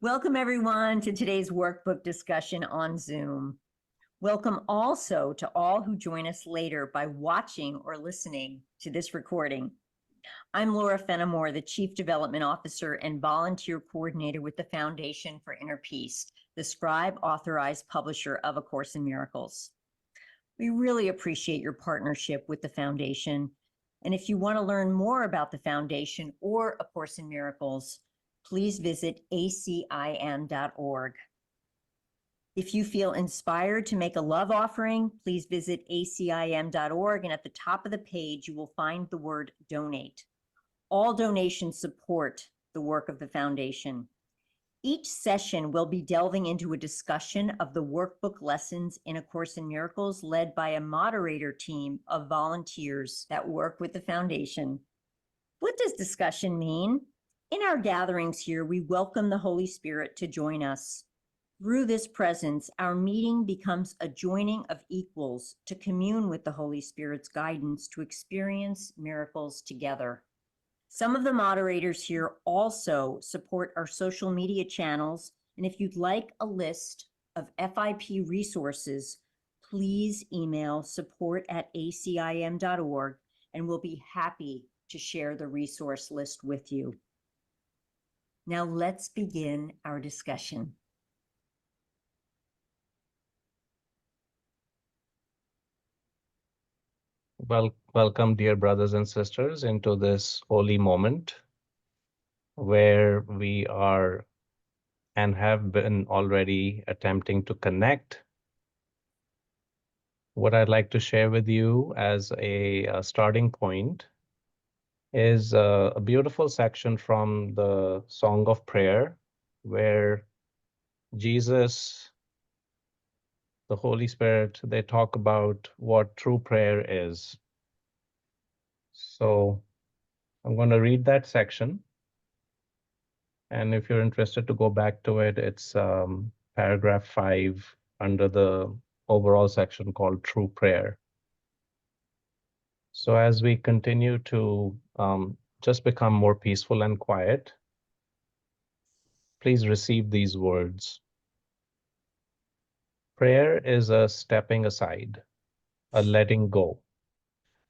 Welcome everyone to today's workbook discussion on Zoom. Welcome also to all who join us later by watching or listening to this recording. I'm Laura Fenimore, the Chief Development Officer and Volunteer Coordinator with the Foundation for Inner Peace, the scribe authorized publisher of A Course in Miracles. We really appreciate your partnership with the Foundation. And if you want to learn more about the Foundation or A Course in Miracles, please visit acim.org. If you feel inspired to make a love offering, please visit acim.org, and at the top of the page, you will find the word donate. All donations support the work of the Foundation. Each session will be delving into a discussion of the workbook lessons in A Course in Miracles led by a moderator team of volunteers that work with the Foundation. What does discussion mean? In our gatherings here, we welcome the Holy Spirit to join us. Through this presence, our meeting becomes a joining of equals to commune with the Holy Spirit's guidance to experience miracles together. Some of the moderators here also support our social media channels, and if you'd like a list of FIP resources, please email support@acim.org, and we'll be happy to share the resource list with you. Now let's begin our discussion. Welcome, dear brothers and sisters, into this holy moment where we are and have been already attempting to connect. What I'd like to share with you as a starting point is a beautiful section from the Song of Prayer, where Jesus, the Holy Spirit, they talk about what true prayer is. So I'm going to read that section. And if you're interested to go back to it, it's paragraph 5 under the overall section called True Prayer. So as we continue to just become more peaceful and quiet, please receive these words. Prayer is a stepping aside, a letting go,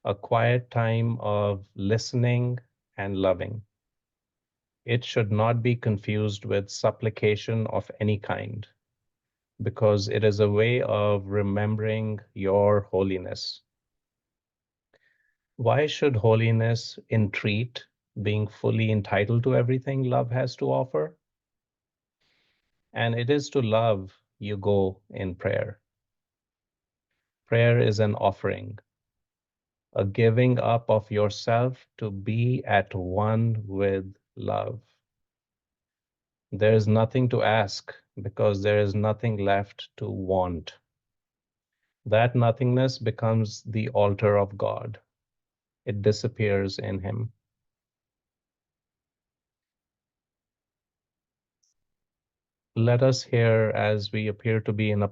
a quiet time of listening and loving. It should not be confused with supplication of any kind, because it is a way of remembering your holiness. Why should holiness entreat being fully entitled to everything love has to offer? And it is to love you go in prayer. Prayer is an offering, a giving up of yourself to be at one with love. There is nothing to ask because there is nothing left to want. That nothingness becomes the altar of God. It disappears in Him. Let us here, as we appear to be in a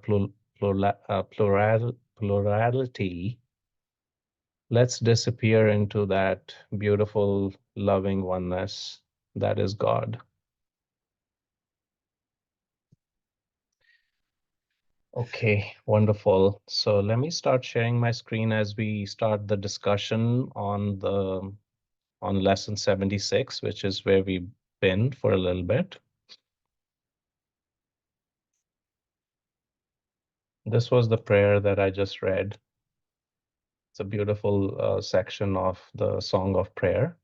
plurality, let's disappear into that beautiful, loving oneness that is God. Okay, wonderful. So let me start sharing my screen as we start the discussion on lesson 76, which is where we've been for a little bit. This was the prayer that I just read. It's a beautiful section of the Song of Prayer.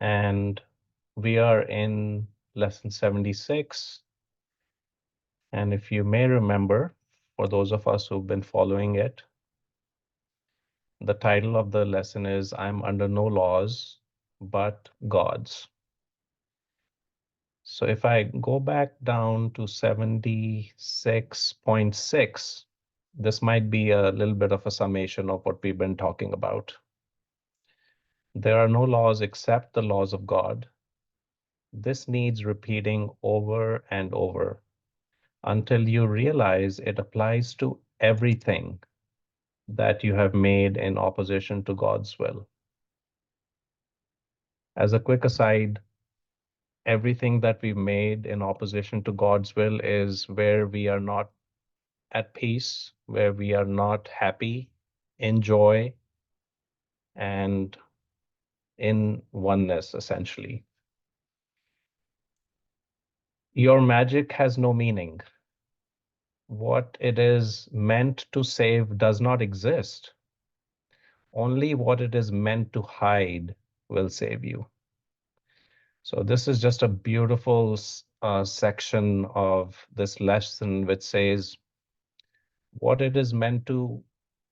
And we are in lesson 76. And if you may remember, for those of us who've been following it, the title of the lesson is I'm under no laws but God's. So if I go back down to 76.6, this might be a little bit of a summation of what we've been talking about. There are no laws except the laws of God. This needs repeating over and over until you realize it applies to everything that you have made in opposition to God's will. As a quick aside, everything that we made in opposition to God's will is where we are not at peace, where we are not happy, in joy, and in oneness, essentially. Your magic has no meaning. What it is meant to save does not exist. Only what it is meant to hide will save you. So this is just a beautiful section of this lesson which says what it is meant to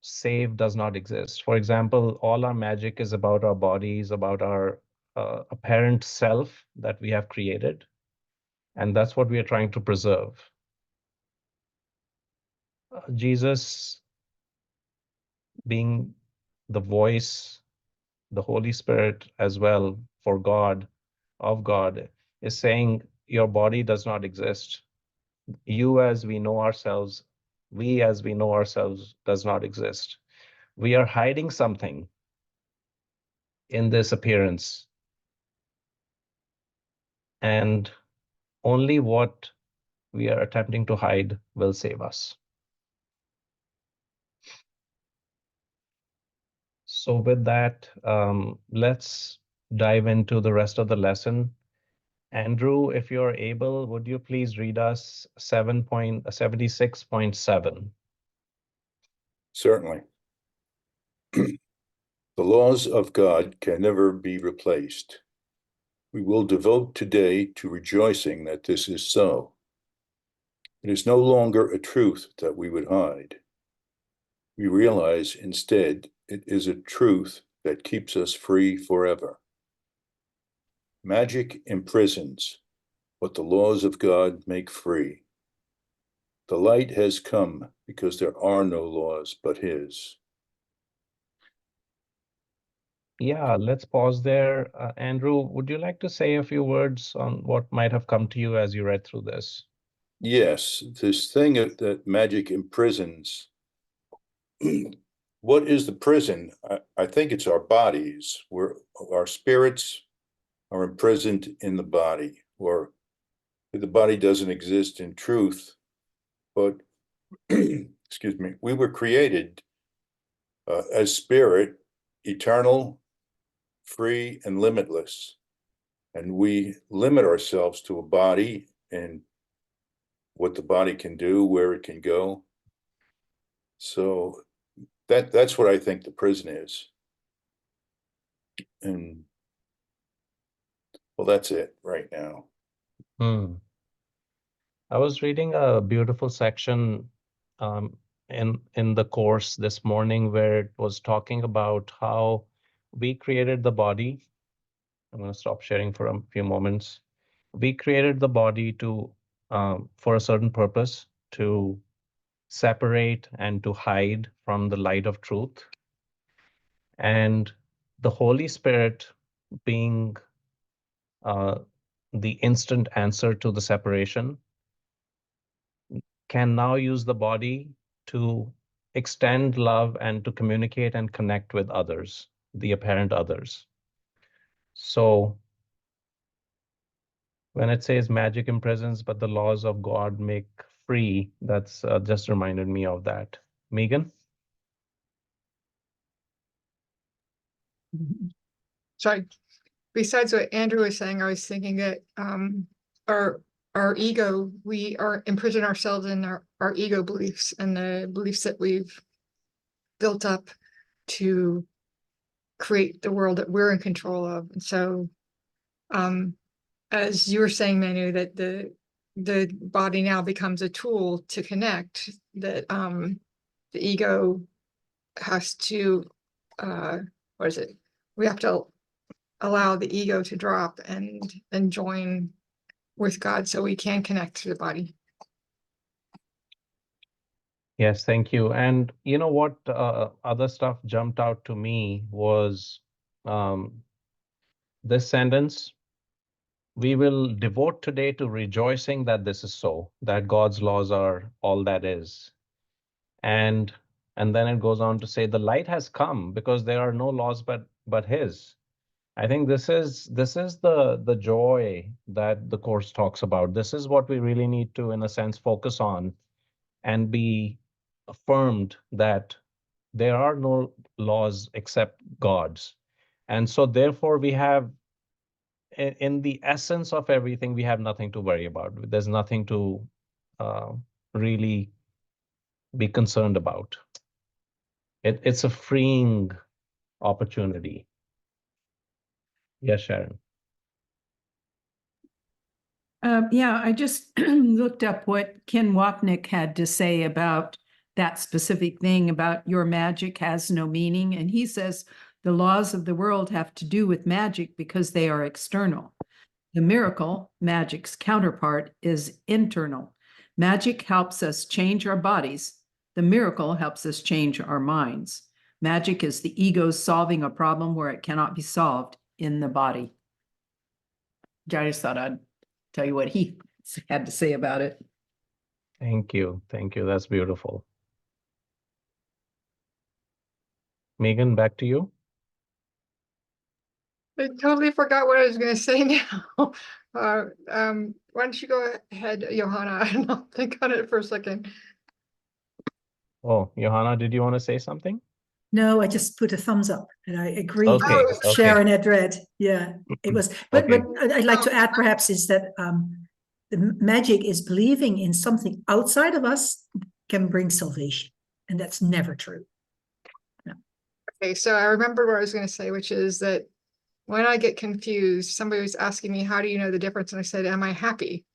save does not exist. For example, all our magic is about our bodies, about our apparent self that we have created. And that's what we are trying to preserve. Jesus being the voice, the Holy Spirit as well for God, of God, is saying your body does not exist. You as we know ourselves, we as we know ourselves does not exist. We are hiding something in this appearance. And only what we are attempting to hide will save us. So with that, let's dive into the rest of the lesson. Andrew, if you're able, would you please read us 76.7? Certainly. The laws of God can never be replaced. We will devote today to rejoicing that this is so. It is no longer a truth that we would hide. We realize instead it is a truth that keeps us free forever. Magic imprisons, but the laws of God make free. The light has come because there are no laws but His. Yeah, let's pause there. Andrew, would you like to say a few words on what might have come to you as you read through this? Yes, this thing that magic imprisons. What is the prison? I think it's our bodies, where our spirits are imprisoned in the body, or the body doesn't exist in truth, but excuse me, we were created as spirit, eternal, free, and limitless. And we limit ourselves to a body and what the body can do, where it can go. So that's what I think the prison is. And well, that's it right now. I was reading a beautiful section in the course this morning where it was talking about how we created the body. I'm going to stop sharing for a few moments. We created the body to for a certain purpose, to separate and to hide from the light of truth. And the Holy Spirit being the instant answer to the separation can now use the body to extend love and to communicate and connect with others, the apparent others. So when it says magic imprisons, but the laws of God make free, that's just reminded me of that. Megan? Sorry. Besides what Andrew was saying, I was thinking that our ego, we are imprison ourselves in our ego beliefs and the beliefs that we've built up to create the world that we're in control of. And so as you were saying, Manu, that the body now becomes a tool to connect, that the ego has to what is it? We have to allow the ego to drop and join with God so we can connect to the body. Yes, thank you. And you know what other stuff jumped out to me was this sentence: we will devote today to rejoicing that this is so, that God's laws are all that is. And then it goes on to say the light has come because there are no laws but his. I think this is the joy that the course talks about. This is what we really need to, in a sense, focus on and be affirmed that there are no laws except God's. And so therefore we have in the essence of everything, we have nothing to worry about. There's nothing to uh, really be concerned about. It's a freeing opportunity. Yes, Sharon. Yeah, I just looked up what Ken Wapnick had to say about that specific thing about your magic has no meaning. And he says the laws of the world have to do with magic because they are external. The miracle, magic's counterpart, is internal. Magic helps us change our bodies. The miracle helps us change our minds. Magic is the ego solving a problem where it cannot be solved in the body. I just thought I'd tell you what he had to say about it. Thank you. Thank you. That's beautiful. Megan, back to you. I totally forgot what I was going to say now. Why don't you go ahead, Johanna, and I'll think on it for a second. Oh, Johanna, did you want to say something? No, I just put a thumbs up and I agree Okay, with okay. Sharon had read. Yeah, it was, but Okay. I'd like to add perhaps is that the magic is believing in something outside of us can bring salvation. And that's never true. Okay, so I remember what I was going to say, which is that when I get confused, somebody was asking me, how do you know the difference? And I said, am I happy?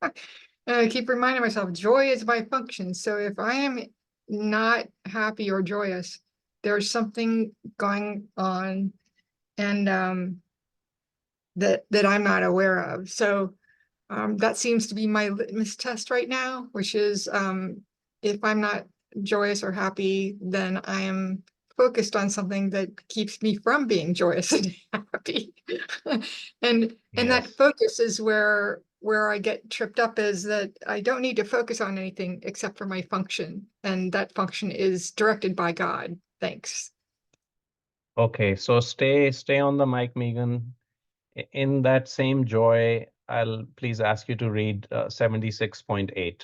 And I keep reminding myself, joy is my function. So if I am not happy or joyous, there's something going on and that I'm not aware of. So that seems to be my litmus test right now, which is if I'm not joyous or happy, then I am focused on something that keeps me from being joyous and happy. and that Yes. focus is where I get tripped up, is that I don't need to focus on anything except for my function, and that function is directed by God. Thanks. Okay, so stay on the mic, Megan. In that same joy, I'll please ask you to read 76.8.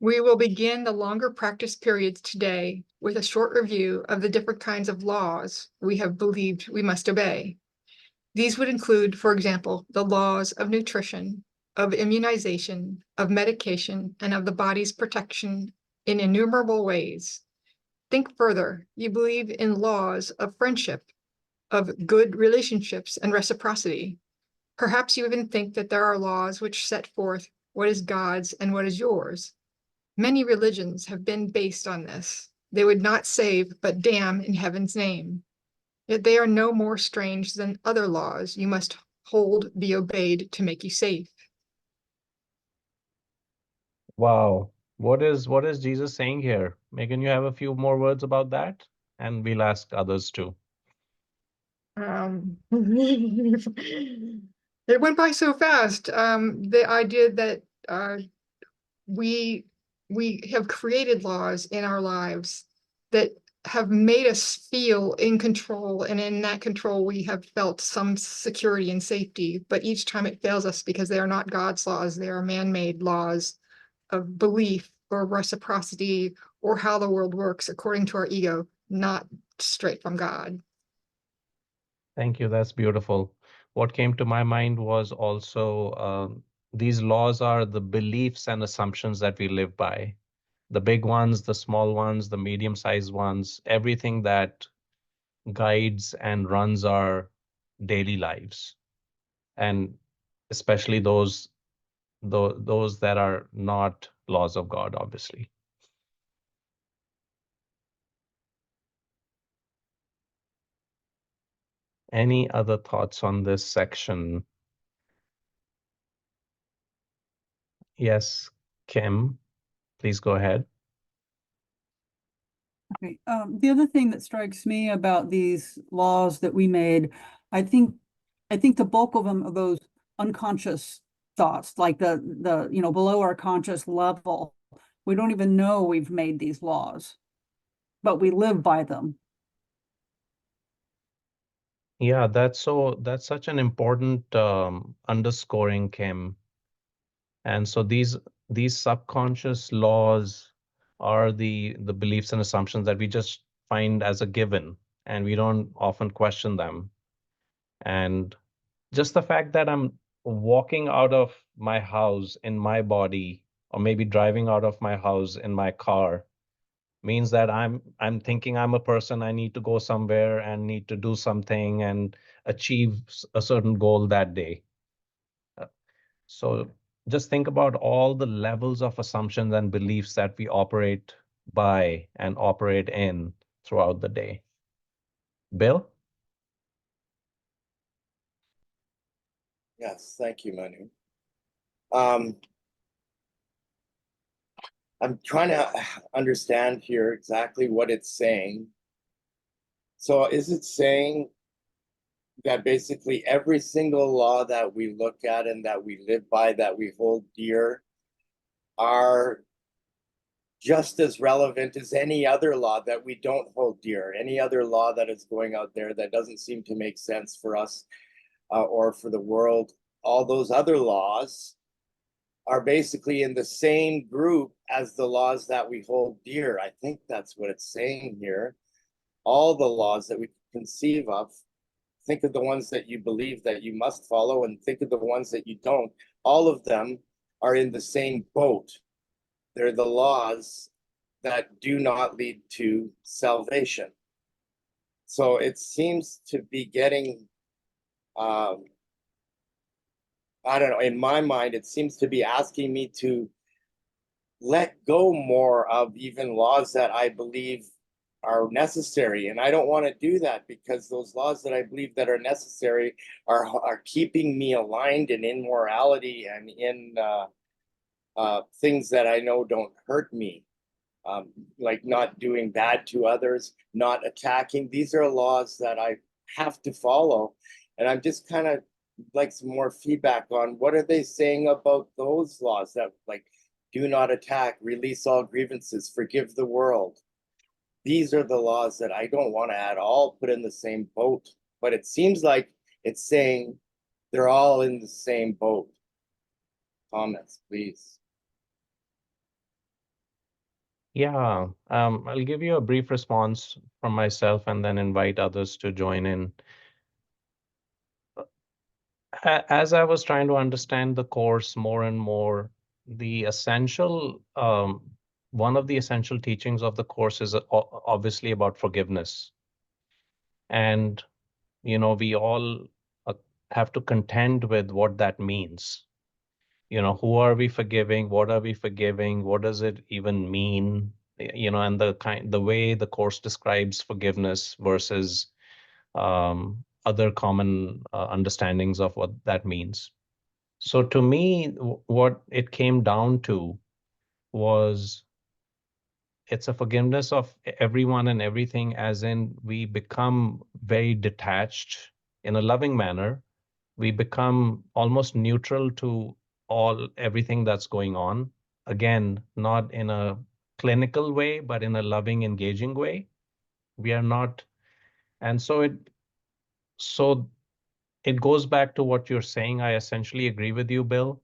We will begin the longer practice periods today with a short review of the different kinds of laws we have believed we must obey. These would include, for example, the laws of nutrition, of immunization, of medication, and of the body's protection in innumerable ways. Think further. You believe in laws of friendship, of good relationships and reciprocity. Perhaps you even think that there are laws which set forth what is God's and what is yours. Many religions have been based on this. They would not save, but damn in heaven's name. Yet they are no more strange than other laws you must hold be obeyed to make you safe. Wow. What is Jesus saying here? Megan, you have a few more words about that? And we'll ask others too. It went by so fast. The idea that we have created laws in our lives that have made us feel in control, and in that control we have felt some security and safety, but each time it fails us because they are not God's laws, they are man-made laws of belief or reciprocity or how the world works according to our ego, not straight from God. Thank you. That's beautiful. What came to my mind was also these laws are the beliefs and assumptions that we live by. The big ones, the small ones, the medium-sized ones, everything that guides and runs our daily lives. And especially those that are not laws of God, obviously. Any other thoughts on this section? Yes, Kim, please go ahead. Okay. The other thing that strikes me about these laws that we made, I think the bulk of them are those unconscious thoughts, like the below our conscious level. We don't even know we've made these laws, but we live by them. Yeah, that's such an important underscoring, Kim. And so these subconscious laws are the beliefs and assumptions that we just find as a given, and we don't often question them. And just the fact that I'm walking out of my house in my body, or maybe driving out of my house in my car, means that I'm thinking I'm a person, I need to go somewhere and need to do something and achieve a certain goal that day. So just think about all the levels of assumptions and beliefs that we operate by and operate in throughout the day. Bill? Yes, thank you, Manu. I'm trying to understand here exactly what it's saying. So is it saying that basically every single law that we look at and that we live by, that we hold dear, are just as relevant as any other law that we don't hold dear, any other law that is going out there that doesn't seem to make sense for us or for the world? All those other laws are basically in the same group as the laws that we hold dear. I think that's what it's saying here. All the laws that we conceive of, think of the ones that you believe that you must follow and think of the ones that you don't. All of them are in the same boat. They're the laws that do not lead to salvation. So it seems to be getting, I don't know, in my mind, it seems to be asking me to let go more of even laws that I believe are necessary. And I don't want to do that because those laws that I believe that are necessary are keeping me aligned in immorality and in things that I know don't hurt me. Like not doing bad to others, not attacking. These are laws that I have to follow. And I'm just kind of like some more feedback on what are they saying about those laws that like do not attack, release all grievances, forgive the world. These are the laws that I don't want to at all put in the same boat. But it seems like it's saying they're all in the same boat. Comments, please. Yeah, I'll give you a brief response from myself and then invite others to join in. As I was trying to understand the course more and more, the essential, one of the essential teachings of the course is obviously about forgiveness. And, we all uh, have to contend with what that means. Who are we forgiving? What are we forgiving? What does it even mean? And the way the course describes forgiveness versus other common understandings of what that means. So to me, what it came down to was it's a forgiveness of everyone and everything, as in we become very detached in a loving manner. We become almost neutral to everything that's going on. Again, not in a clinical way, but in a loving, engaging way. We are not, and so it goes back to what you're saying. I essentially agree with you, Bill,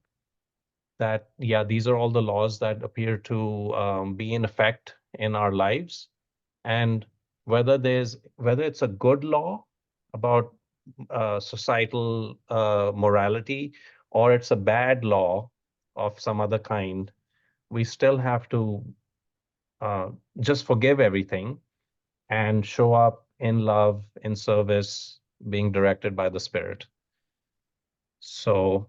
that, yeah, these are all the laws that appear to be in effect in our lives. And whether it's a good law about societal morality, or it's a bad law of some other kind, we still have to just forgive everything and show up in love, in service, being directed by the Spirit. So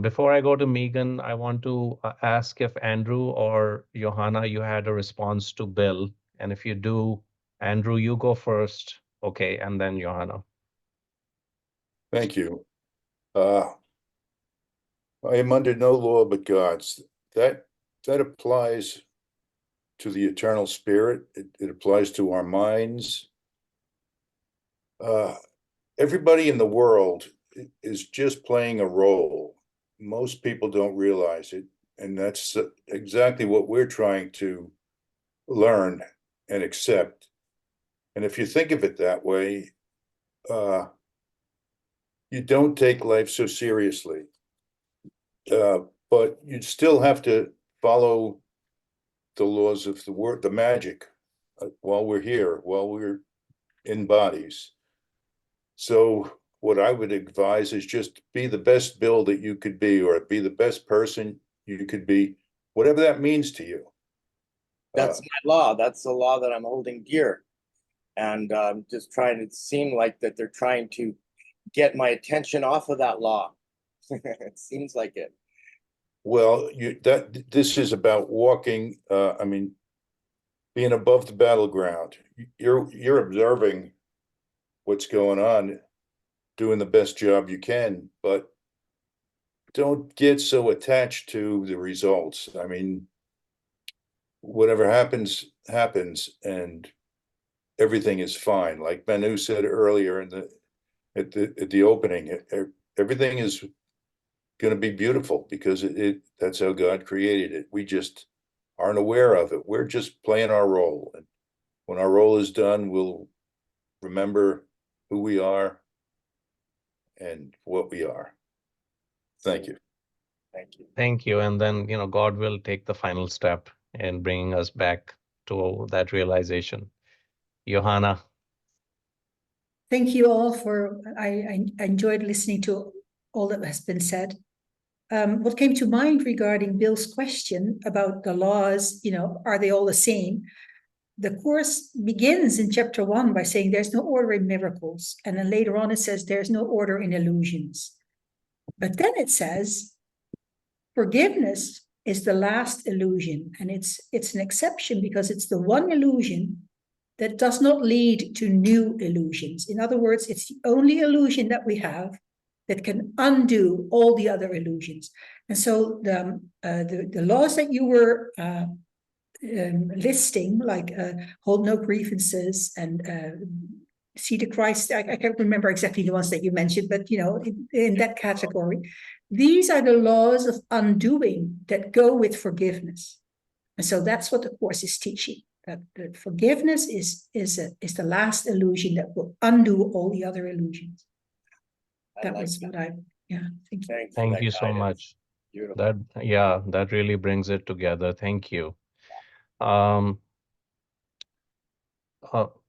before I go to Megan, I want to ask if Andrew or Johanna, you had a response to Bill. And if you do, Andrew, you go first. Okay, and then Johanna. Thank you. I am under no law but God's. That applies to the eternal spirit. It applies to our minds. Everybody in the world is just playing a role. Most people don't realize it. And that's exactly what we're trying to learn and accept. And if you think of it that way, you don't take life so seriously. But you still have to follow the laws of the magic, while we're here, while we're in bodies. So what I would advise is just be the best Bill that you could be, or be the best person you could be, whatever that means to you. That's my law. That's the law that I'm holding dear. And just trying to seem like that they're trying to get my attention off of that law. It seems like it. Well, this is about walking, I mean, being above the battleground. You're observing what's going on, doing the best job you can, but don't get so attached to the results. I mean, whatever happens, happens, and everything is fine. Like Manu said earlier at the opening, everything is going to be beautiful because that's how God created it. We just aren't aware of it. We're just playing our role. And when our role is done, we'll remember who we are and what we are. Thank you. Thank you. Thank you. And then, God will take the final step in bringing us back to that realization. Johanna. Thank you all for, I enjoyed listening to all that has been said. What came to mind regarding Bill's question about the laws, are they all the same? The Course begins in chapter 1 by saying there's no order in miracles. And then later on it says there's no order in illusions. But then it says forgiveness is the last illusion. And it's an exception because it's the one illusion that does not lead to new illusions. In other words, it's the only illusion that we have that can undo all the other illusions. And so the laws that you were listing, like hold no grievances and see the Christ, I can't remember exactly the ones that you mentioned, but in that category, these are the laws of undoing that go with forgiveness. And so that's what the Course is teaching, that forgiveness is the last illusion that will undo all the other illusions. That was what thank you. Thank you so much. Beautiful. That really brings it together. Thank you.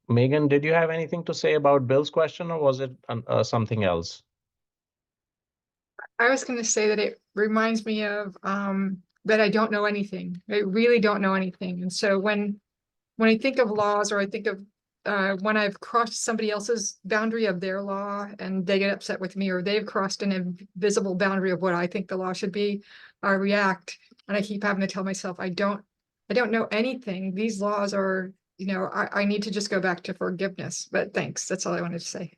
Megan, did you have anything to say about Bill's question, or was it something else? I was going to say that it reminds me of that I don't know anything. I really don't know anything. And so when I think of laws, or I think of when I've crossed somebody else's boundary of their law and they get upset with me, or they've crossed an invisible boundary of what I think the law should be, I react, and I keep having to tell myself, I don't know anything. These laws are, I need to just go back to forgiveness. But thanks. That's all I wanted to say.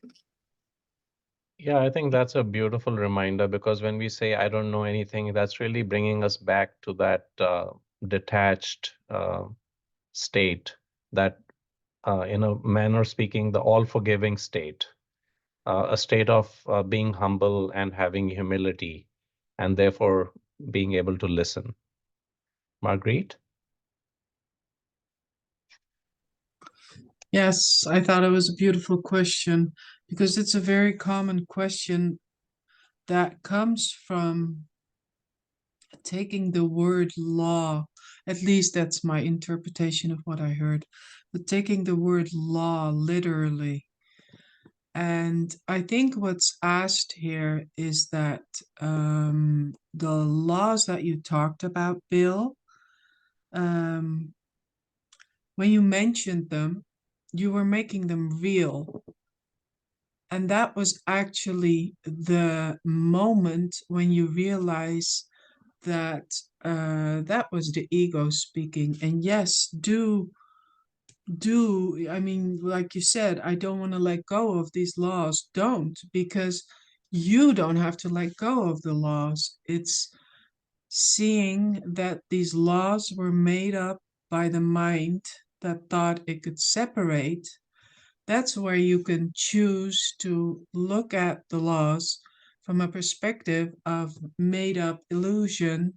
Yeah, I think that's a beautiful reminder, because when we say, I don't know anything, that's really bringing us back to that detached state, that in a manner speaking, the all-forgiving state, a state of being humble and having humility, and therefore being able to listen. Marguerite? Yes, I thought it was a beautiful question, because it's a very common question that comes from taking the word law. At least that's my interpretation of what I heard, but taking the word law literally. And I think what's asked here is that the laws that you talked about, Bill, when you mentioned them, you were making them real. And that was actually the moment when you realize that that was the ego speaking. And yes, I mean, like you said, I don't want to let go of these laws. Don't, because you don't have to let go of the laws. It's seeing that these laws were made up by the mind that thought it could separate. That's where you can choose to look at the laws from a perspective of made up illusion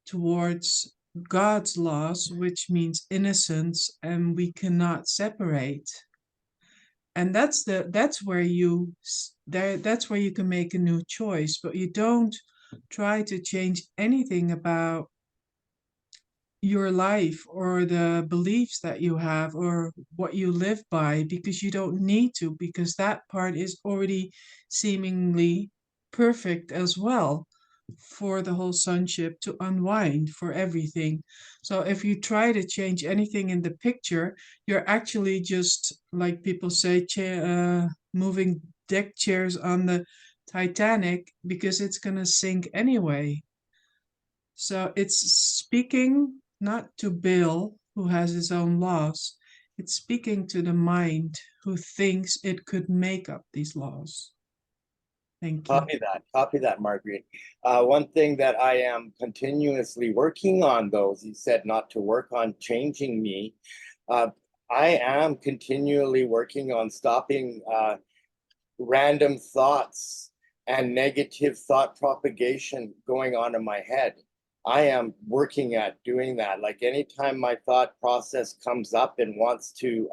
towards God's laws, which means innocence, and we cannot separate. And that's where that's where you can make a new choice, but you don't try to change anything about your life or the beliefs that you have or what you live by, because you don't need to, because that part is already seemingly perfect as well for the whole sonship to unwind for everything. So if you try to change anything in the picture, you're actually just, like people say, moving deck chairs on the Titanic, because it's going to sink anyway. So it's speaking not to Bill, who has his own laws. It's speaking to the mind who thinks it could make up these laws. Thank you. Copy that, Margaret. One thing that I am continuously working on, though, you said not to work on changing me. I am continually working on stopping random thoughts and negative thought propagation going on in my head. I am working at doing that. Like anytime my thought process comes up and wants to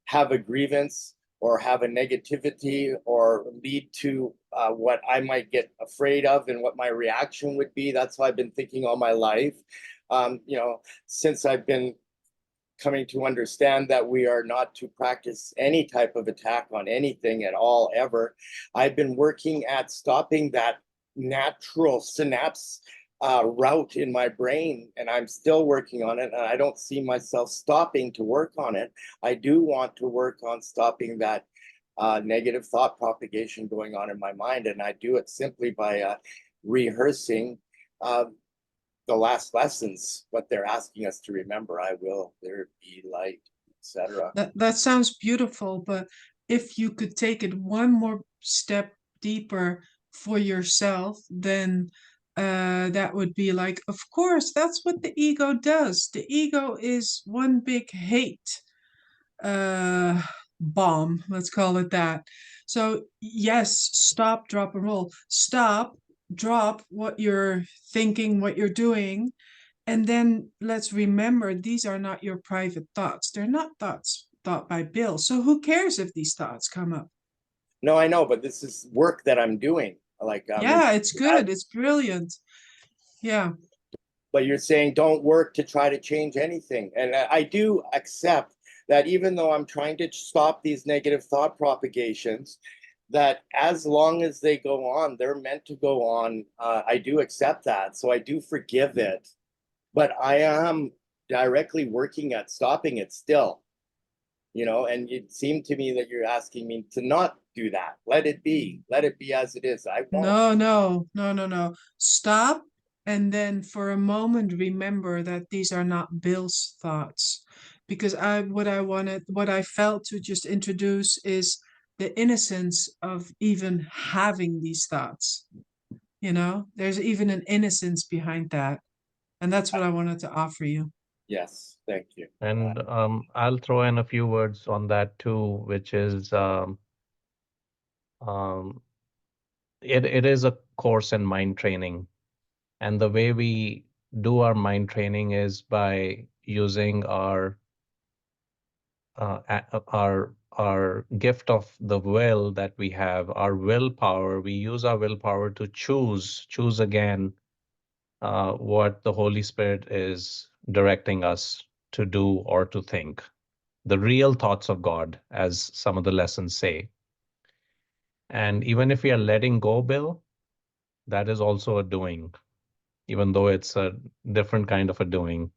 have a grievance or have a negativity or lead to what I might get afraid of and what my reaction would be. That's how I've been thinking all my life. Since I've been coming to understand that we are not to practice any type of attack on anything at all, ever. I've been working at stopping that natural synapse route in my brain, and I'm still working on it, and I don't see myself stopping to work on it. I do want to work on stopping that negative thought propagation going on in my mind, and I do it simply by rehearsing the last lessons, what they're asking us to remember. I will, there be light, etc. That sounds beautiful, but if you could take it one more step deeper for yourself, then that would be like, of course, that's what the ego does. The ego is one big hate bomb, let's call it that. So yes, stop, drop, and roll. Stop, drop what you're thinking, what you're doing, and then let's remember, these are not your private thoughts. They're not thoughts thought by Bill. So who cares if these thoughts come up? No, I know, but this is work that I'm doing. Like, Yeah, it's good. It's brilliant. Yeah. But you're saying don't work to try to change anything. And I do accept that even though I'm trying to stop these negative thought propagations, that as long as they go on, they're meant to go on. I do accept that. So I do forgive it. But I am directly working at stopping it still. And it seemed to me that you're asking me to not do that. Let it be as it is. I won't. No. Stop. And then for a moment, remember that these are not Bill's thoughts. Because what I felt to just introduce is the innocence of even having these thoughts. There's even an innocence behind that. And that's what I wanted to offer you. Yes, thank you. And I'll throw in a few words on that too, which is it is a course in mind training. And the way we do our mind training is by using our gift of the will that we have, our willpower. We use our willpower to choose again what the Holy Spirit is directing us to do or to think. The real thoughts of God, as some of the lessons say. And even if we are letting go, Bill, that is also a doing, even though it's a different kind of a doing.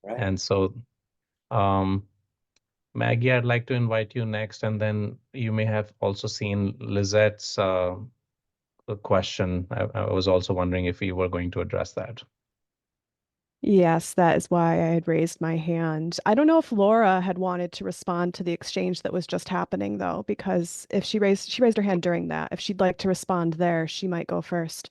Right. And so, Maggie, I'd like to invite you next, and then you may have also seen Lizette's question. I was also wondering if you were going to address that. Yes, that is why I had raised my hand. I don't know if Laura had wanted to respond to the exchange that was just happening, though, because if she raised her hand during that. If she'd like to respond there, she might go first.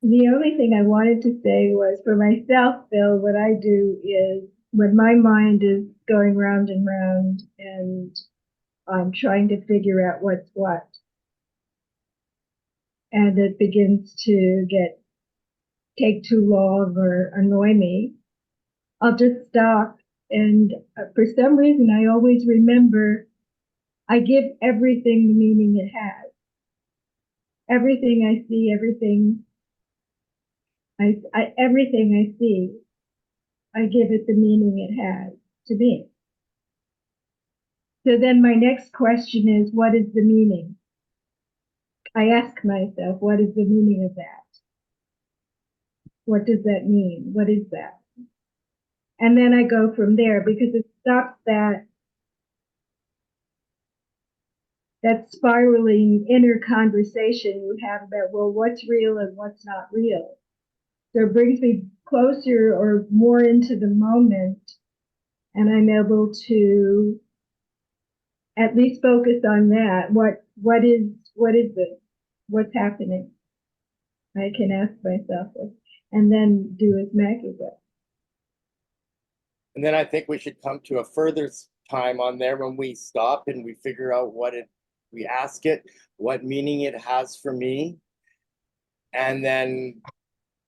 The only thing I wanted to say was for myself, Bill, what I do is when my mind is going round and round and I'm trying to figure out what's what, and it begins to take too long or annoy me, I'll just stop. And for some reason, I always remember I give everything the meaning it has. Everything I see, everything I see, I give it the meaning it has to me. So then my next question is, what is the meaning? I ask myself, what is the meaning of that? What does that mean? What is that? And then I go from there, because it stops that spiraling inner conversation you have about, well, what's real and what's not real. So it brings me closer or more into the moment, and I'm able to at least focus on that. What is it? What's happening? I can ask myself, and then do as Maggie does. And then I think we should come to a further time on there when we stop and we figure out we ask it, what meaning it has for me. And then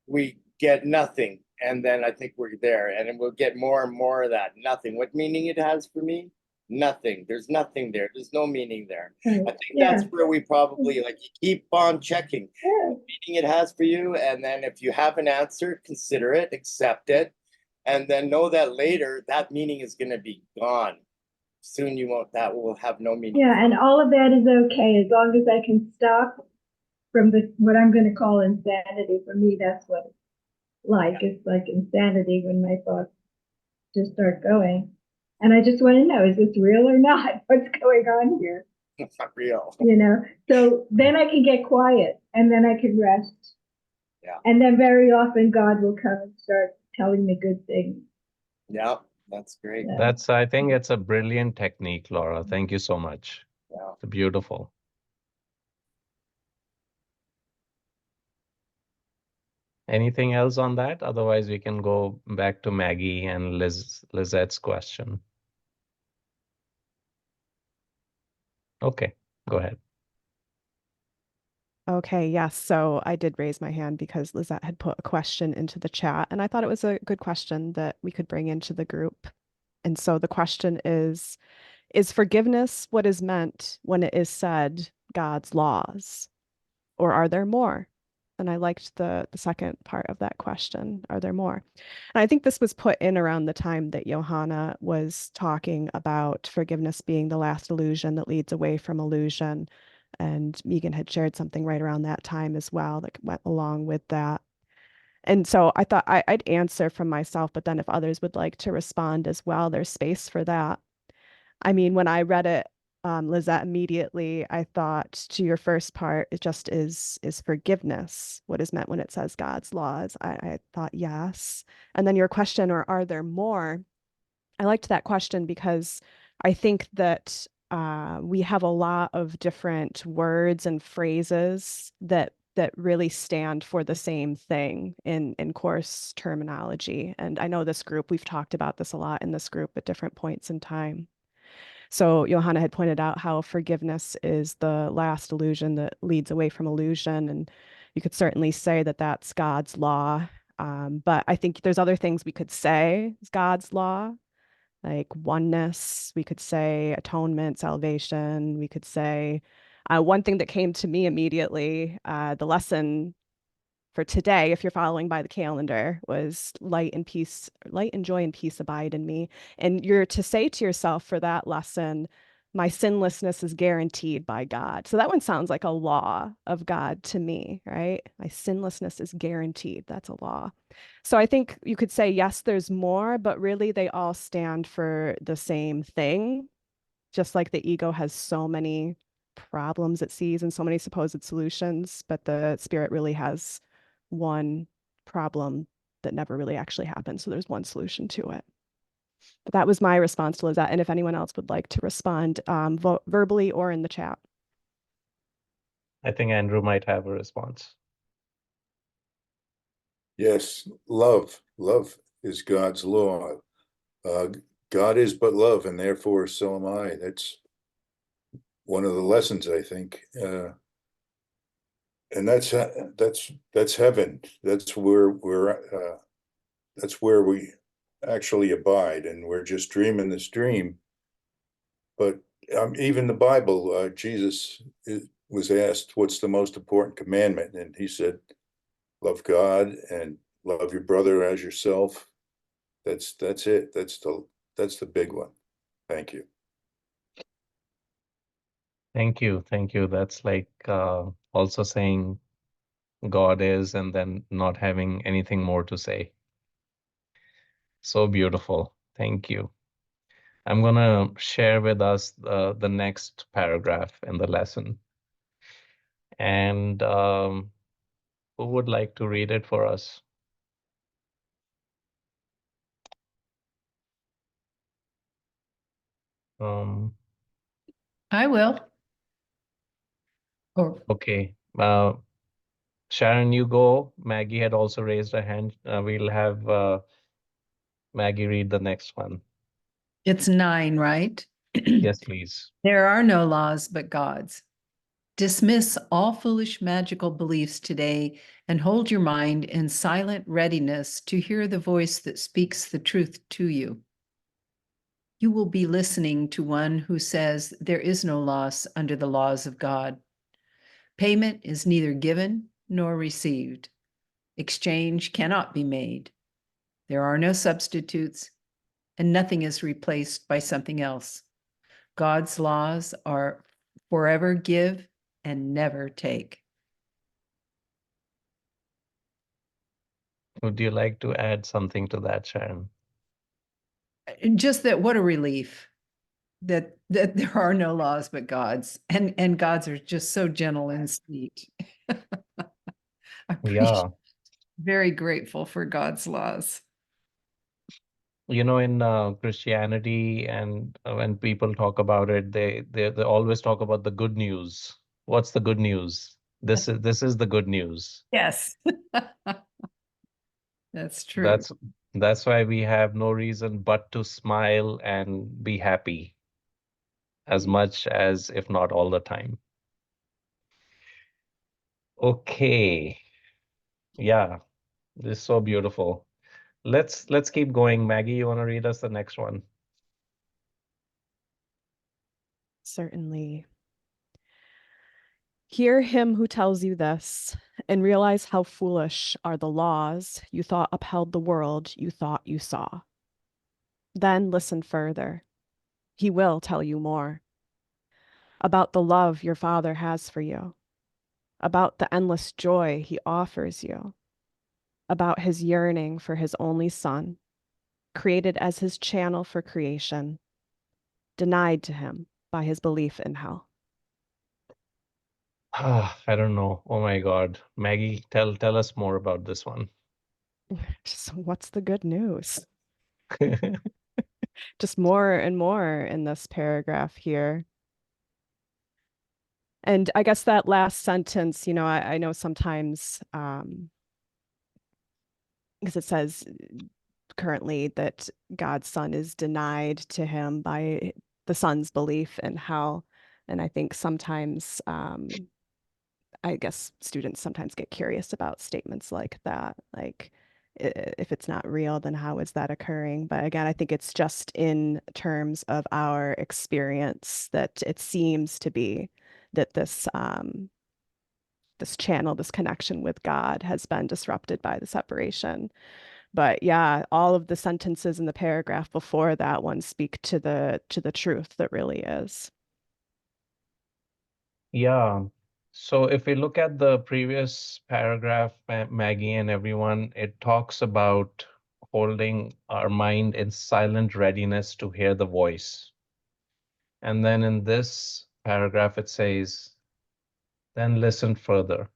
we get nothing. And then I think we're there, and then we'll get more and more of that. Nothing. What meaning it has for me? Nothing. There's nothing there. There's no meaning there. Right. I think that's where we probably, like, you keep on checking what meaning it has for you. And then if you have an answer, consider it, accept it, and then know that later that meaning is going to be gone. Soon that will have no meaning. Yeah, and all of that is okay as long as I can stop from what I'm going to call insanity. For me, that's what it's like. Yeah. It's like insanity when my thoughts just start going. And I just want to know, is this real or not? What's going on here? It's not real. So then I can get quiet, and then I can rest. Yeah. And then very often God will come and start telling me good things. Yeah, that's great. Yeah. I think it's a brilliant technique, Laura. Thank you so much. Yeah. It's beautiful. Anything else on that? Otherwise, we can go back to Maggie and Lizette's question. Okay, go ahead. Okay, yes. So I did raise my hand because Lizette had put a question into the chat, and I thought it was a good question that we could bring into the group. And so the question is forgiveness what is meant when it is said God's laws? Or are there more? And I liked the second part of that question. Are there more? And I think this was put in around the time that Johanna was talking about forgiveness being the last illusion that leads away from illusion. And Megan had shared something right around that time as well that went along with that. And so I thought I'd answer from myself, but then if others would like to respond as well, there's space for that. I mean, when I read it, Lizette, immediately I thought to your first part, it just is forgiveness what is meant when it says God's laws. I thought yes. And then your question, or are there more? I liked that question because I think that we have a lot of different words and phrases that really stand for the same thing in course terminology. And I know this group, we've talked about this a lot in this group at different points in time. So Johanna had pointed out how forgiveness is the last illusion that leads away from illusion. And you could certainly say that that's God's law. But I think there's other things we could say is God's law, like oneness. We could say atonement, salvation. We could say one thing that came to me immediately, the lesson for today, if you're following by the calendar, was light and peace, light and joy and peace abide in me. And you're to say to yourself for that lesson, my sinlessness is guaranteed by God. So that one sounds like a law of God to me, right? My sinlessness is guaranteed. That's a law. So I think you could say, yes, there's more, but really they all stand for the same thing. Just like the ego has so many problems it sees and so many supposed solutions, but the spirit really has one problem that never really actually happened. So there's one solution to it. But that was my response to Lizette. And if anyone else would like to respond verbally or in the chat. I think Andrew might have a response. Yes, love is God's law. God is but love, and therefore so am I. That's one of the lessons, I think. And that's heaven. That's where we actually abide, and we're just dreaming this dream. But even the Bible, Jesus was asked, "What's the most important commandment?" And he said, "Love God and love your brother as yourself." That's it. That's the big one. Thank you. Thank you. Thank you. That's like also saying God is and then not having anything more to say. So beautiful. Thank you. I'm going to share with us the next paragraph in the lesson. And who would like to read it for us? I will. Or Okay. Sharon, you go. Maggie had also raised her hand. We'll have Maggie read the next one. it's 9, right? Yes, please. There are no laws but God's. Dismiss all foolish magical beliefs today and hold your mind in silent readiness to hear the voice that speaks the truth to you. You will be listening to one who says there is no loss under the laws of God. Payment is neither given nor received. Exchange cannot be made. There are no substitutes, and nothing is replaced by something else. God's laws are forever give and never take. Would you like to add something to that, Sharon? Just that, what a relief that there are no laws but God's, and God's are just so gentle and sweet. Yeah. Very grateful for God's laws. You know, in Christianity, and when people talk about it, they always talk about the good news. What's the good news? This is the good news. Yes. That's true. That's why we have no reason but to smile and be happy as much as, if not all the time. Okay. Yeah, this is so beautiful. Let's keep going. Maggie, you want to read us the next one? Certainly. Hear him who tells you this, and realize how foolish are the laws you thought upheld the world you thought you saw. Then listen further. He will tell you more about the love your Father has for you, about the endless joy he offers you, about his yearning for his only Son, created as his channel for creation, denied to him by his belief in hell. I don't know. Oh my God. Maggie, tell us more about this one. Just what's the good news? Just more and more in this paragraph here. And I guess that last sentence, I know sometimes, because it says currently that God's Son is denied to him by the Son's belief in hell. And I think sometimes, I guess students sometimes get curious about statements like that. Like, if it's not real, then how is that occurring? But again, I think it's just in terms of our experience that it seems to be that this channel, this connection with God has been disrupted by the separation. But yeah, all of the sentences in the paragraph before that one speak to the truth that really is. Yeah. So if we look at the previous paragraph, Maggie and everyone, it talks about holding our mind in silent readiness to hear the voice. And then in this paragraph, it says, then listen further.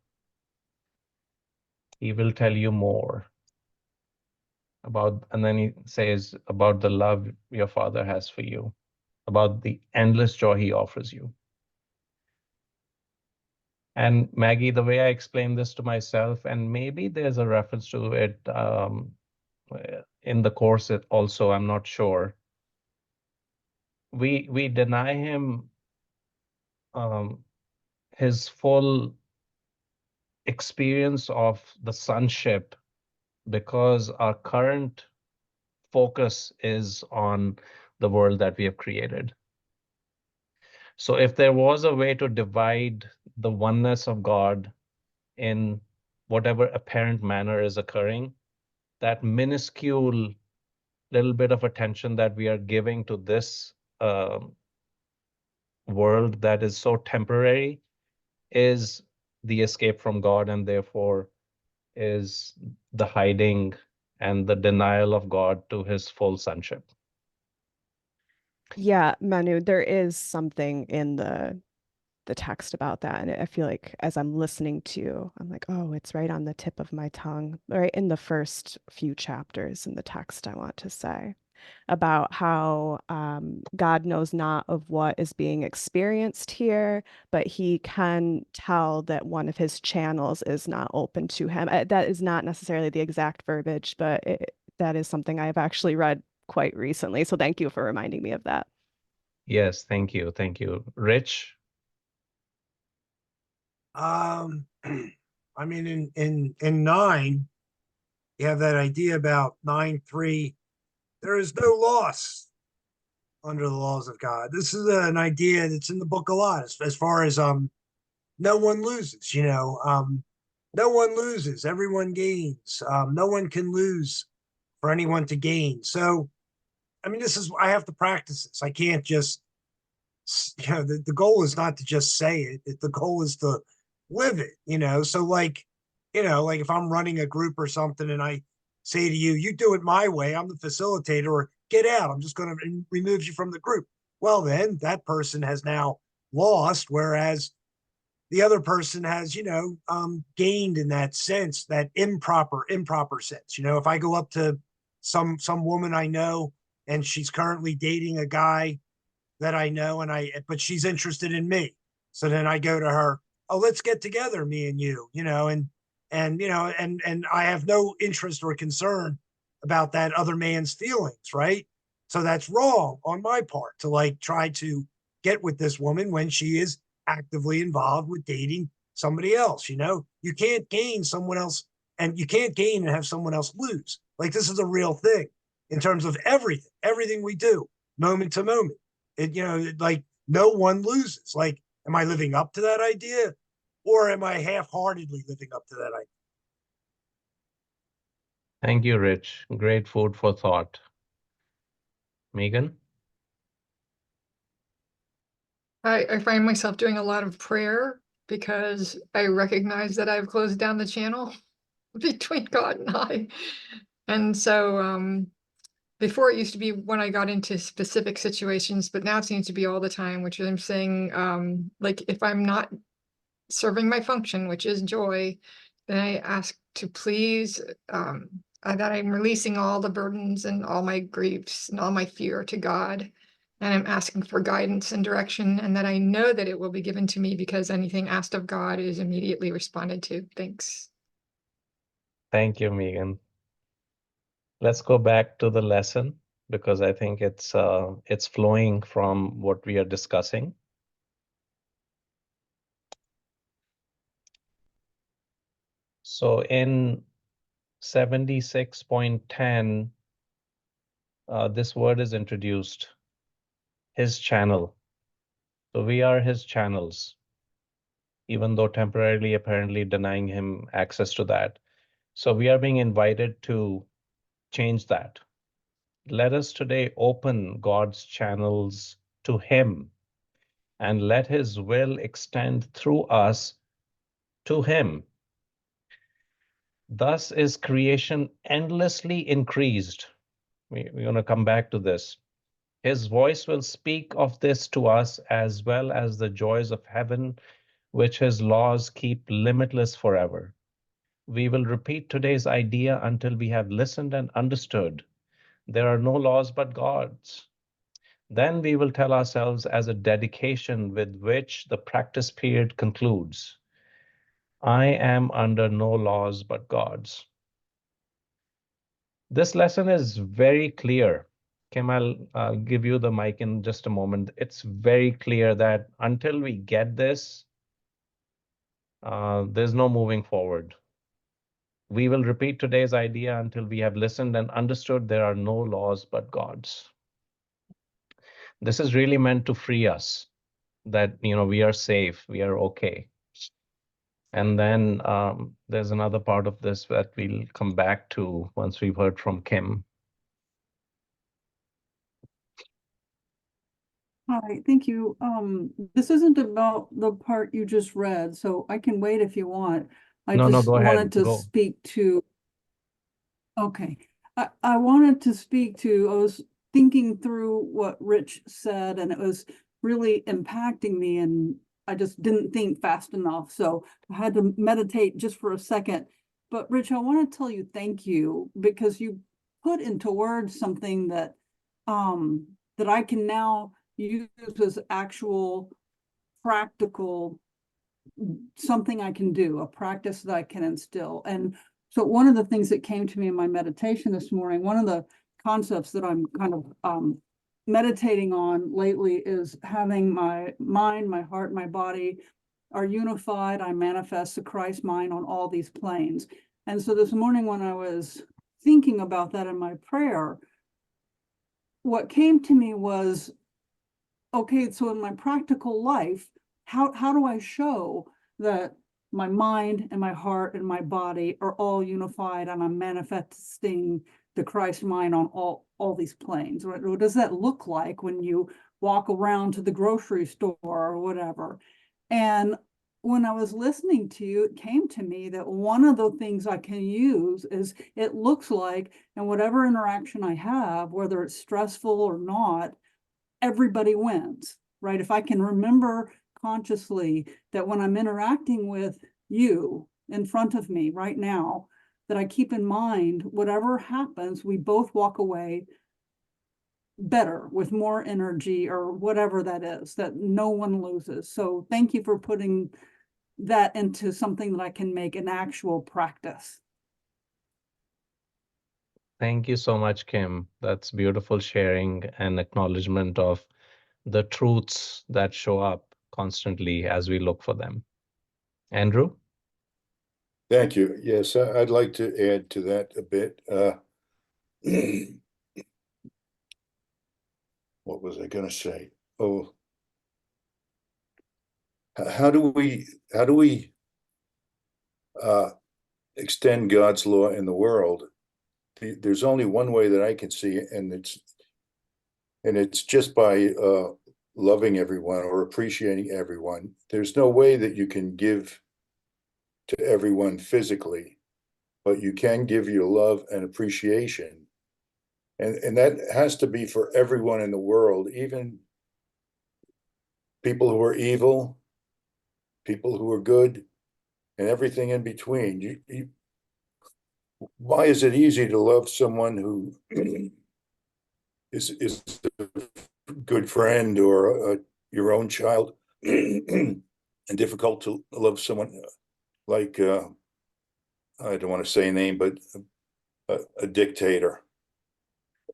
He will tell you more about, and then he says about the love your Father has for you, about the endless joy he offers you. And Maggie, the way I explain this to myself, and maybe there's a reference to it in the course also, I'm not sure. We deny him his full experience of the sonship because our current focus is on the world that we have created. So if there was a way to divide the oneness of God in whatever apparent manner is occurring, that minuscule little bit of attention that we are giving to this world that is so temporary is the escape from God, and therefore is the hiding and the denial of God to his full sonship. Yeah, Manu, there is something in the text about that. And I feel like as I'm listening to you, I'm like, oh, it's right on the tip of my tongue, right in the first few chapters in the text, I want to say, about how God knows not of what is being experienced here, but he can tell that one of his channels is not open to him. That is not necessarily the exact verbiage, but that is something I've actually read quite recently. So thank you for reminding me of that. Yes, thank you. Thank you. Rich? I mean, in 9, you have that idea about 9:3. There is no loss under the laws of God. This is an idea that's in the book a lot, as far as no one loses. No one loses, everyone gains. No one can lose for anyone to gain. So, I mean, I have to practice this. I can't just, the goal is not to just say it. The goal is to live it. So like if I'm running a group or something and I say to you, you do it my way, I'm the facilitator, or get out, I'm just going to remove you from the group. Well, then that person has now lost, whereas the other person has, gained in that sense, that improper sense. If I go up to some woman I know and she's currently dating a guy that I know, but she's interested in me. So then I go to her, oh, let's get together, me and you, and I have no interest or concern about that other man's feelings, right? So that's wrong on my part to like try to get with this woman when she is actively involved with dating somebody else. You can't gain someone else, and you can't gain and have someone else lose. Like, this is a real thing in terms of everything we do, moment to moment. Like, no one loses. Like, am I living up to that idea, or am I half-heartedly living up to that idea? Thank you, Rich. Great food for thought. Megan? I find myself doing a lot of prayer because I recognize that I've closed down the channel between God and I. And so before it used to be when I got into specific situations, but now it seems to be all the time, which I'm saying, like, if I'm not serving my function, which is joy, then I ask to please, that I'm releasing all the burdens and all my griefs and all my fear to God. And I'm asking for guidance and direction, and that I know that it will be given to me, because anything asked of God is immediately responded to. Thanks. Thank you, Megan. Let's go back to the lesson, because I think it's flowing from what we are discussing. So in 76.10, this word is introduced, his channel. So we are his channels, even though temporarily, apparently denying him access to that. So we are being invited to change that. Let us today open God's channels to him, and let his will extend through us to him. Thus is creation endlessly increased. We're going to come back to this. His voice will speak of this to us, as well as the joys of heaven, which his laws keep limitless forever. We will repeat today's idea until we have listened and understood. There are no laws but God's. Then we will tell ourselves as a dedication with which the practice period concludes, I am under no laws but God's. This lesson is very clear. Kim, I'll give you the mic in just a moment. It's very clear that until we get this, there's no moving forward. We will repeat today's idea until we have listened and understood there are no laws but God's. This is really meant to free us, that, we are safe, we are okay. And then there's another part of this that we'll come back to once we've heard from Kim. Hi, thank you. This isn't about the part you just read, so I can wait if you want. I No, just go ahead, wanted to go. speak to. Okay, I wanted to speak to, I was thinking through what Rich said, and it was really impacting me, and I just didn't think fast enough. So I had to meditate just for a second. But Rich, I want to tell you thank you, because you put into words something that that I can now use as actual practical, something I can do, a practice that I can instill. And so one of the things that came to me in my meditation this morning, one of the concepts that I'm kind of meditating on lately is having my mind, my heart, my body are unified. I manifest the Christ mind on all these planes. And so this morning when I was thinking about that in my prayer, what came to me was, okay, so in my practical life, how do I show that my mind and my heart and my body are all unified and I'm manifesting the Christ mind on all these planes? What does that look like when you walk around to the grocery store or whatever? And when I was listening to you, it came to me that one of the things I can use is, it looks like, and whatever interaction I have, whether it's stressful or not, everybody wins, right? If I can remember consciously that when I'm interacting with you in front of me right now, that I keep in mind whatever happens, we both walk away better, with more energy, or whatever that is, that no one loses. So thank you for putting that into something that I can make an actual practice. Thank you so much, Kim. That's beautiful sharing and acknowledgement of the truths that show up constantly as we look for them. Andrew? Thank you. Yes, I'd like to add to that a bit. What was I going to say? Oh, how do we extend God's law in the world? There's only one way that I can see it, and it's just by loving everyone or appreciating everyone. There's no way that you can give to everyone physically, but you can give your love and appreciation. And that has to be for everyone in the world, even people who are evil, people who are good, and everything in between. Why is it easy to love someone who is a good friend or your own child, and difficult to love someone like I don't want to say a name, but a dictator?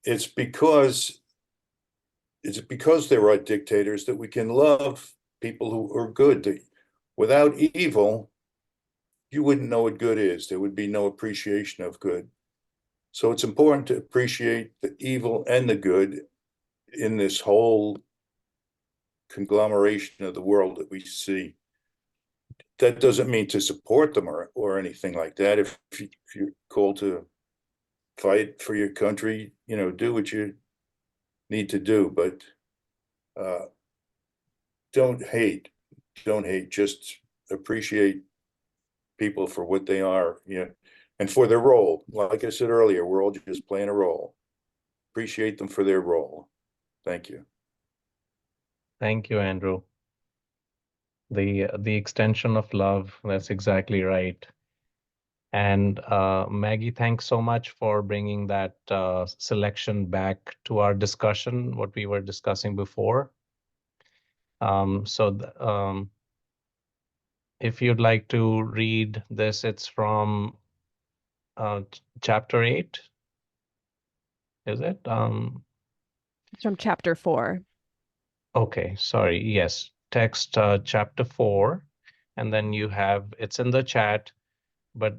It's because there are dictators that we can love people who are good. Without evil, you wouldn't know what good is. There would be no appreciation of good. So it's important to appreciate the evil and the good in this whole conglomeration of the world that we see. That doesn't mean to support them or anything like that. If you're called to fight for your country, do what you need to do, but don't hate. Just appreciate people for what they are, and for their role. Like I said earlier, we're all just playing a role. Appreciate them for their role. Thank you. Thank you, Andrew. The extension of love, that's exactly right. And Maggie, thanks so much for bringing that selection back to our discussion, what we were discussing before. If you'd like to read this, it's from chapter 8. Is it? It's from chapter 4. Okay, sorry. Yes, text chapter 4, and then you have, it's in the chat, but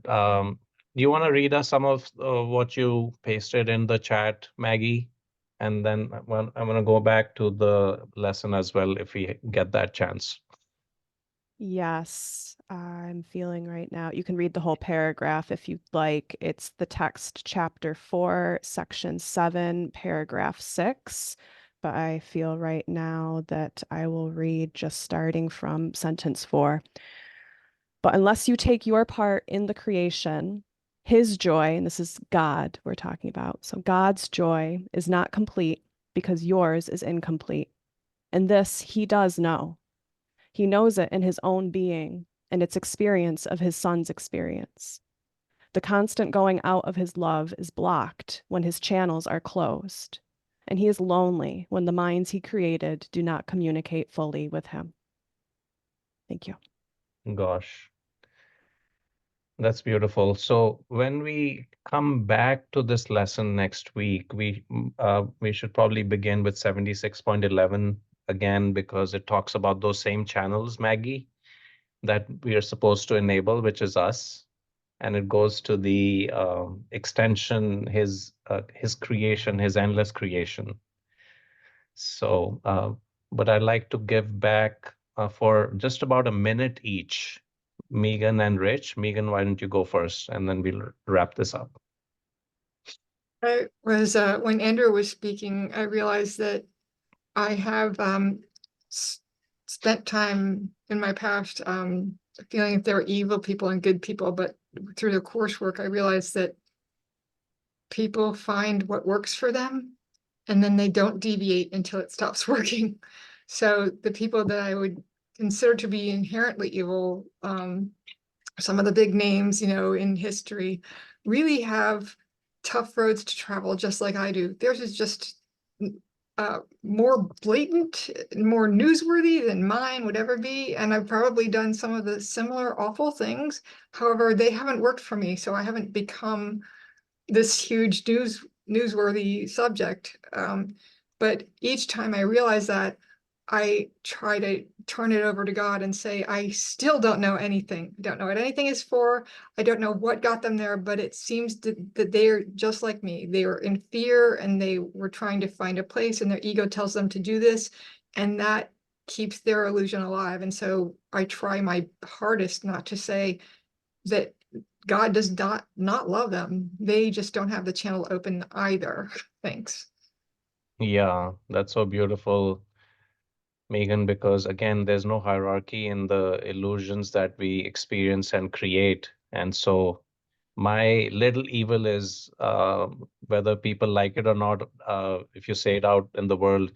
Do you want to read us some of what you pasted in the chat, Maggie? And then I'm going to go back to the lesson as well if we get that chance. Yes, I'm feeling right now. You can read the whole paragraph if you'd like. It's the text, chapter 4, section 7, paragraph 6. But I feel right now that I will read just starting from sentence 4. But unless you take your part in the creation, his joy, and this is God we're talking about. So God's joy is not complete because yours is incomplete. And this he does know. He knows it in his own being and its experience of his son's experience. The constant going out of his love is blocked when his channels are closed, and he is lonely when the minds he created do not communicate fully with him. Thank you. Gosh, that's beautiful. So when we come back to this lesson next week, we should probably begin with 76.11 again, because it talks about those same channels, Maggie, that we are supposed to enable, which is us. And it goes to the extension, his creation, his endless creation. So, but I'd like to give back for just about a minute each, Megan and Rich. Megan, why don't you go first, and then we'll wrap this up. I was, when Andrew was speaking, I realized that I have spent time in my past feeling that there are evil people and good people, but through the coursework, I realized that people find what works for them and then they don't deviate until it stops working. So the people that I would consider to be inherently evil, some of the big names, in history, really have tough roads to travel, just like I do. Theirs is just more blatant, more newsworthy than mine would ever be. And I've probably done some of the similar awful things. However, they haven't worked for me. So I haven't become this huge newsworthy subject. But each time I realize that, I try to turn it over to God and say, I still don't know anything. I don't know what anything is for. I don't know what got them there, but it seems that they're just like me. They were in fear and they were trying to find a place, and their ego tells them to do this, and that keeps their illusion alive. And so I try my hardest not to say that God does not love them. They just don't have the channel open either. Thanks. Yeah, that's so beautiful, Megan, because again, there's no hierarchy in the illusions that we experience and create. And so my little evil is, whether people like it or not, if you say it out in the world,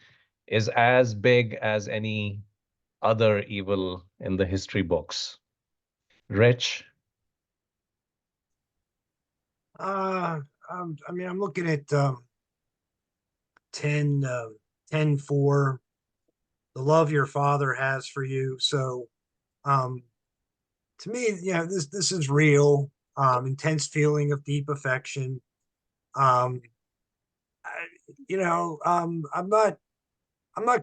is as big as any other evil in the history books. Rich? I'm looking at 10:4, the love your father has for you. So, to me, this is real. Intense feeling of deep affection. Um, I'm not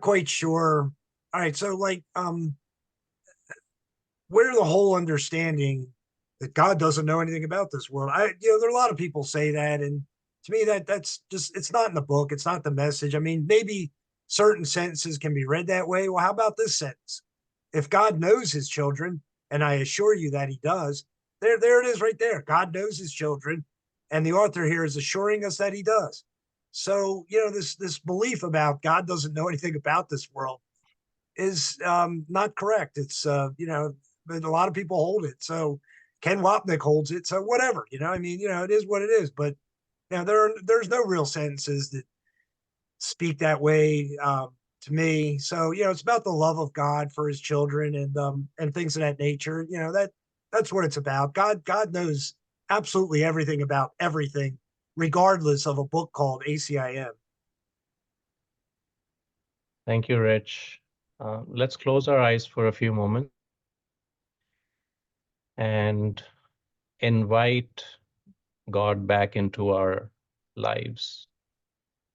quite sure. All right, so where the whole understanding that God doesn't know anything about this world. There are a lot of people say that, and to me, that's just, it's not in the book. It's not the message. I mean, maybe certain sentences can be read that way. Well, how about this sentence? If God knows his children, and I assure you that he does, there it is right there. God knows his children, and the author here is assuring us that he does. So, this belief about God doesn't know anything about this world is not correct. It's but a lot of people hold it. So Ken Wapnick holds it. So whatever, it is what it is. But there's no real sentences that speak that way to me. So it's about the love of God for his children and things of that nature. That's what it's about. God knows absolutely everything about everything, regardless of a book called ACIM. Thank you, Rich. Let's close our eyes for a few moments and invite God back into our lives.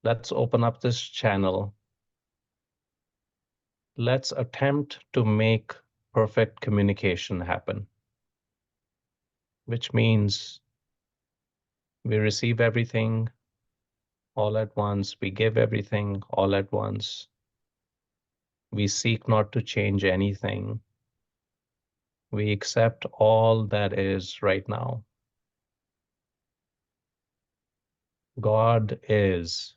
Let's open up this channel. Let's attempt to make perfect communication happen, which means We receive everything all at once. We give everything all at once. We seek not to change anything. We accept all that is right now. God is.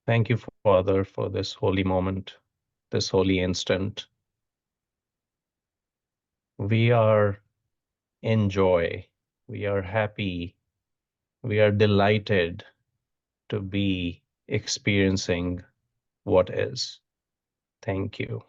Thank you, Father, for this holy moment, this holy instant. We are in joy. We are happy. We are delighted to be experiencing what is. Thank you.